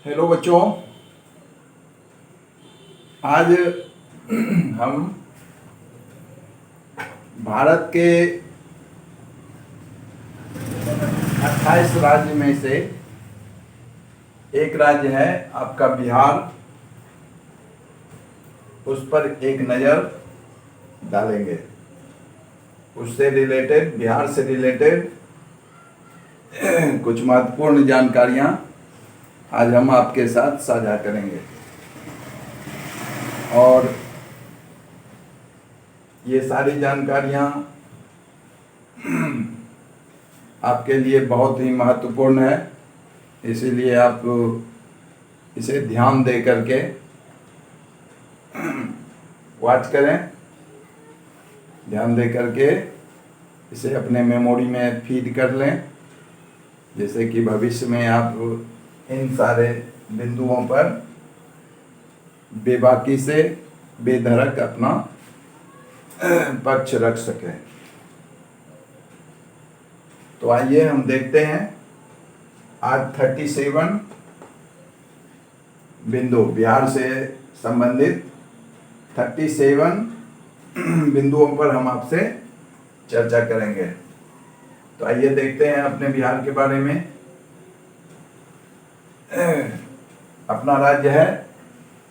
Hello बच्चों, आज हम भारत के 28 राज्य में से एक राज्य है आपका बिहार, उस पर एक नज़र डालेंगे। उससे रिलेटेड, बिहार से रिलेटेड कुछ महत्वपूर्ण जानकारियां आज हम आपके साथ साझा करेंगे। और ये सारी जानकारियां आपके लिए बहुत ही महत्वपूर्ण है, इसीलिए आप इसे ध्यान दे करके वॉच करें, ध्यान दे करके इसे अपने मेमोरी में फीड कर लें, जैसे कि भविष्य में आप इन सारे बिंदुओं पर बेबाकी से बेधड़क अपना पक्ष रख सकें। तो आइए हम देखते हैं आज 37 बिंदु, बिहार से संबंधित 37 बिंदुओं पर हम आपसे चर्चा करेंगे। तो आइए देखते हैं अपने बिहार के बारे में। अपना राज्य है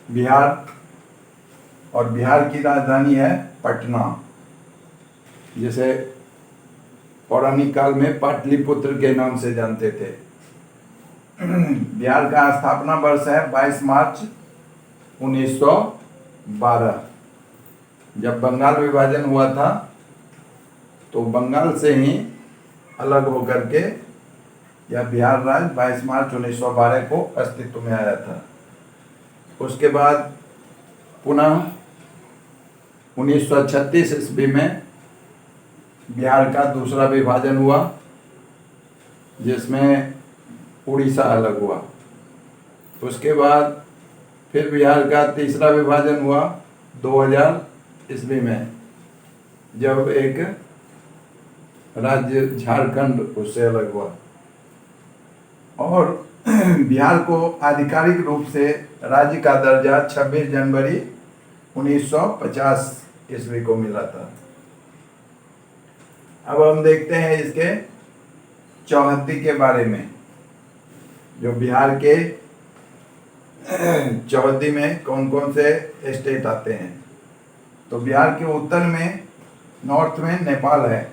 बिहार और बिहार की राजधानी है पटना, जिसे पौराणिक काल में पाटलिपुत्र के नाम से जानते थे। बिहार का स्थापना वर्ष है 22 मार्च 1912। जब बंगाल विभाजन हुआ था तो बंगाल से ही अलग होकर के यह बिहार राज्य 22 मार्च 1912 को अस्तित्व में आया था। उसके बाद पुनः 1936 ईस्वी में बिहार का दूसरा विभाजन हुआ, जिसमें उड़ीसा अलग हुआ। उसके बाद फिर बिहार का तीसरा विभाजन हुआ 2000 ईस्वी में, जब एक राज्य झारखंड उससे अलग हुआ। और बिहार को आधिकारिक रूप से राज्य का दर्जा 26 जनवरी 1950 ईस्वी को मिला था। अब हम देखते हैं इसके चौहद्दी के बारे में, जो बिहार के चौहद्दी में कौन कौन से स्टेट आते हैं। तो बिहार के उत्तर में, नॉर्थ में नेपाल है,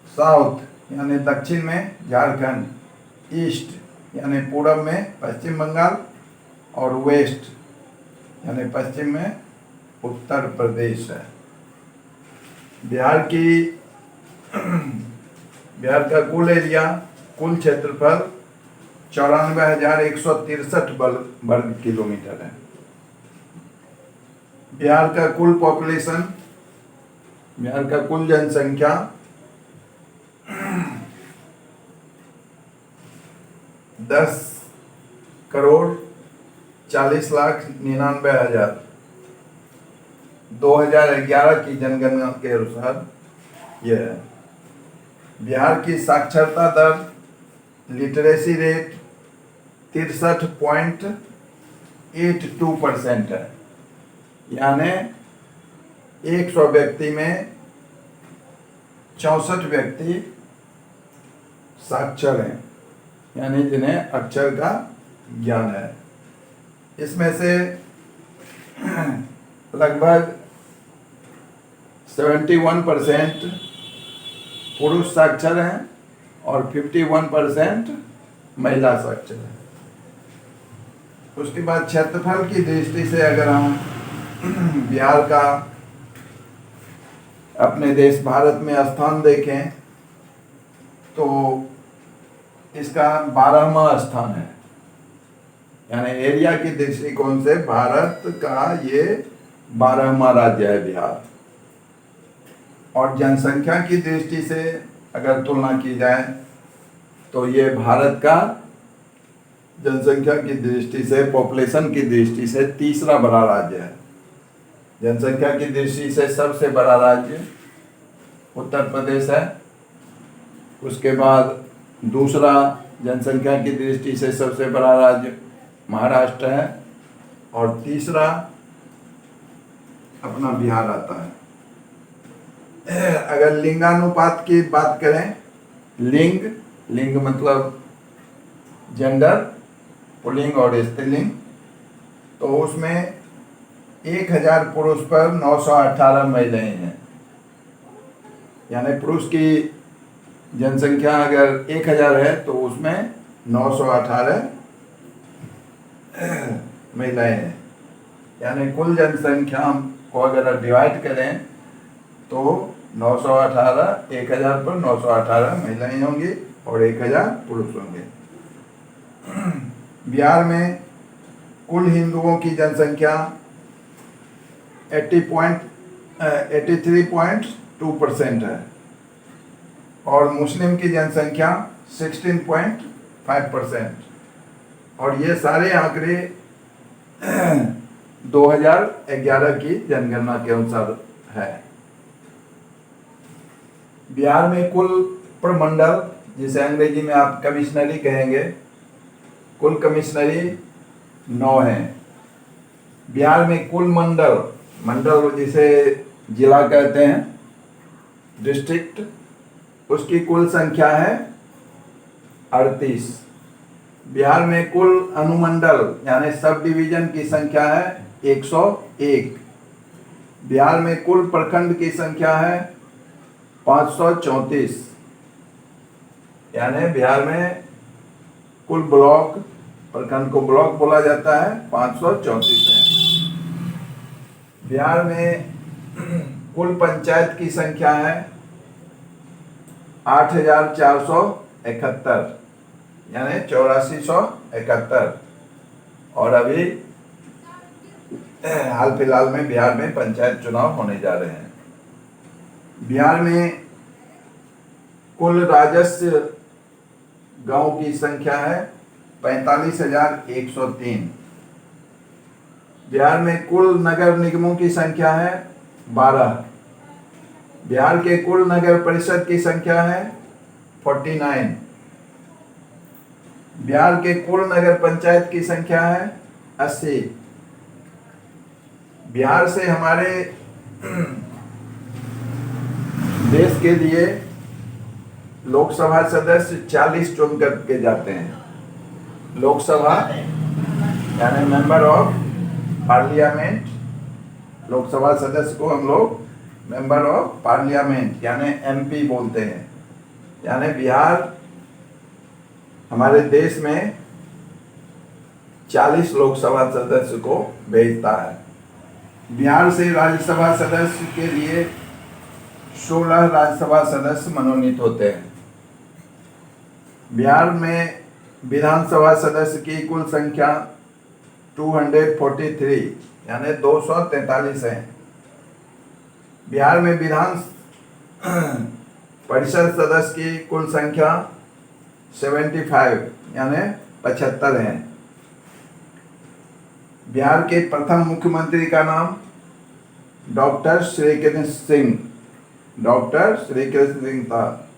साउथ यानी दक्षिण में झारखंड, ईस्ट यानी पूरब में पश्चिम बंगाल, और वेस्ट यानी पश्चिम में उत्तर प्रदेश है। बिहार का कुल एरिया, कुल क्षेत्रफल 94,163 वर्ग किलोमीटर है। बिहार का कुल पॉपुलेशन, बिहार का कुल जनसंख्या 10,40,99,000 2011 की जनगणना के अनुसार यह है। बिहार की साक्षरता दर, लिटरेसी रेट 63.82% है, यानी 100 व्यक्ति में 64 व्यक्ति साक्षर हैं, यानी जिन्हें अक्षर का ज्ञान है। इसमें से लगभग 71% पुरुष साक्षर हैं और 51% महिला साक्षर हैं। उसके बाद क्षेत्रफल की दृष्टि से अगर हम बिहार का अपने देश भारत में स्थान देखें तो इसका 12वां स्थान है, यानी एरिया की दृष्टिकोण से भारत का ये 12वां राज्य है बिहार। और जनसंख्या की दृष्टि से अगर तुलना की जाए तो ये भारत का जनसंख्या की दृष्टि से, पॉपुलेशन की दृष्टि से तीसरा बड़ा राज्य है। जनसंख्या की दृष्टि से सबसे बड़ा राज्य उत्तर प्रदेश है, उसके बाद दूसरा जनसंख्या की दृष्टि से सबसे बड़ा राज्य महाराष्ट्र है, और तीसरा अपना बिहार आता है। अगर लिंगानुपात की बात करें, लिंग मतलब जेंडर, पुल्लिंग और स्त्रीलिंग, तो उसमें 1000 पुरुष पर 918 महिलाएं हैं। यानी पुरुष की जनसंख्या अगर 1000 है तो उसमें 918 महिलाएं हैं। यानी कुल जनसंख्या को अगर डिवाइड करें तो 918, 1000 पर 918 महिलाएं होंगी और 1000 पुरुष होंगे। बिहार में कुल हिंदुओं की जनसंख्या 83.2% है और मुस्लिम की जनसंख्या 16.5%। और ये सारे आंकड़े 2011 की जनगणना के अनुसार है। बिहार में कुल प्रमंडल, जिसे अंग्रेजी में आप कमिश्नरी कहेंगे, कुल कमिश्नरी 9 हैं। बिहार में कुल मंडल जिसे जिला कहते हैं, डिस्ट्रिक्ट, उसकी कुल संख्या है 38। बिहार में कुल अनुमंडल यानी सब डिवीजन की संख्या है 101। बिहार में कुल प्रखंड की संख्या है 534। यानी बिहार में कुल ब्लॉक, प्रखंड को ब्लॉक बोला जाता है, 534 है। बिहार में कुल पंचायत की संख्या है 8471, यानी 8471। और अभी हाल फिलहाल में बिहार में पंचायत चुनाव होने जा रहे हैं। बिहार में कुल राजस्व गांव की संख्या है 45,103। बिहार में कुल नगर निगमों की संख्या है 12। बिहार के कुल नगर परिषद की संख्या है 49। बिहार के कुल नगर पंचायत की संख्या है 80। बिहार से हमारे देश के लिए लोकसभा सदस्य 40 चुन करके जाते हैं। लोकसभा यानी मेंबर ऑफ पार्लियामेंट, लोकसभा सदस्य को हम लोग मेंबर ऑफ पार्लियामेंट यानी एमपी बोलते हैं। यानी बिहार हमारे देश में 40 लोकसभा सदस्य को भेजता है। बिहार से राज्यसभा सदस्य के लिए 16 राज्यसभा सदस्य मनोनीत होते हैं। बिहार में विधानसभा सदस्य की कुल संख्या 243 यानी 243 है। बिहार में विधान परिषद सदस्य की कुल संख्या 75 यानी 75 है। बिहार के प्रथम मुख्यमंत्री का नाम डॉक्टर श्रीकृष्ण सिंह था,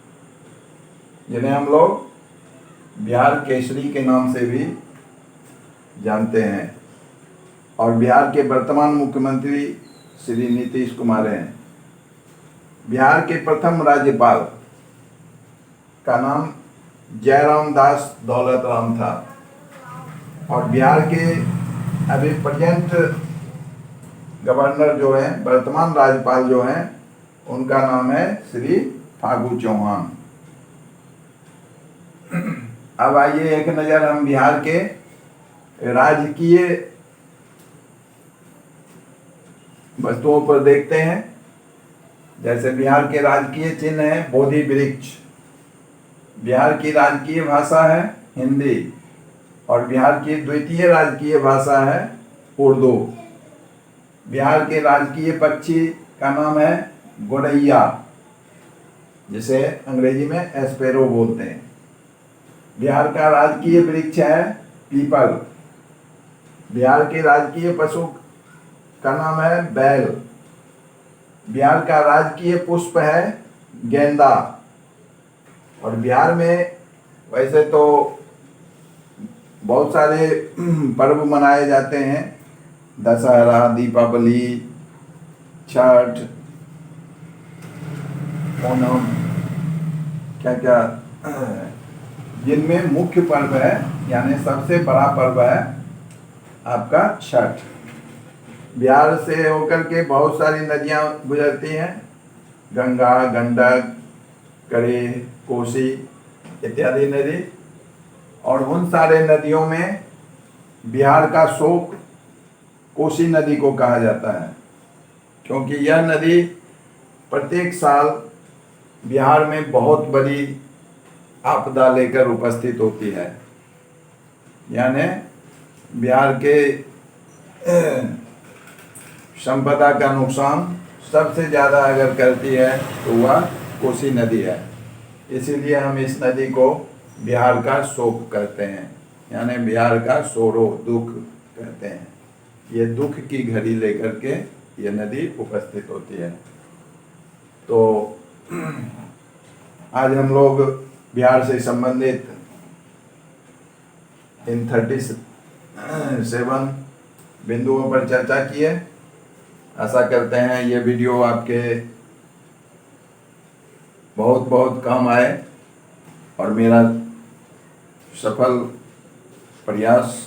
जिन्हें हम लोग बिहार केसरी के नाम से भी जानते हैं। और बिहार के वर्तमान मुख्यमंत्री श्री नीतीश कुमार हैं। बिहार के प्रथम राज्यपाल का नाम जयराम दास दौलत राम था। और बिहार के अभी प्रेजेंट गवर्नर जो हैं, वर्तमान राज्यपाल जो हैं, उनका नाम है श्री फागू चौहान। अब आइए एक नज़र हम बिहार के राजकीय वस्तुओं पर देखते हैं। जैसे बिहार के राजकीय चिन्ह है बोधि वृक्ष। बिहार की राजकीय भाषा है हिंदी और बिहार की द्वितीय राजकीय भाषा है उर्दू। बिहार के राजकीय पक्षी का नाम है गोरैया, जिसे अंग्रेजी में एस्पेरो बोलते हैं। बिहार का राजकीय वृक्ष है पीपल। बिहार के राजकीय पशु का नाम है बैल। बिहार का राजकीय पुष्प है गेंदा। और बिहार में वैसे तो बहुत सारे पर्व मनाए जाते हैं, दशहरा, दीपावली, छठ, ओणम, क्या क्या, जिनमें मुख्य पर्व है यानी सबसे बड़ा पर्व है आपका छठ। बिहार से होकर के बहुत सारी नदियां गुजरती हैं, गंगा, गंडक, करेह, कोसी इत्यादि नदी। और उन सारे नदियों में बिहार का शोक कोसी नदी को कहा जाता है, क्योंकि यह नदी प्रत्येक साल बिहार में बहुत बड़ी आपदा लेकर उपस्थित होती है। यानी बिहार के संपदा का नुकसान सबसे ज़्यादा अगर करती है तो वह कोसी नदी है। इसीलिए हम इस नदी को बिहार का शोक कहते हैं, यानी बिहार का सोरो, दुख कहते हैं। ये दुख की घड़ी लेकर के ये नदी उपस्थित होती है। तो आज हम लोग बिहार से संबंधित इन 37 बिंदुओं पर चर्चा की है। आशा करते हैं ये वीडियो आपके बहुत बहुत काम आए और मेरा सफल प्रयास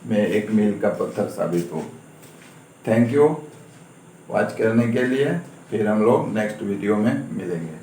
में एक मील का पत्थर साबित हो। थैंक यू वॉच करने के लिए। फिर हम लोग नेक्स्ट वीडियो में मिलेंगे।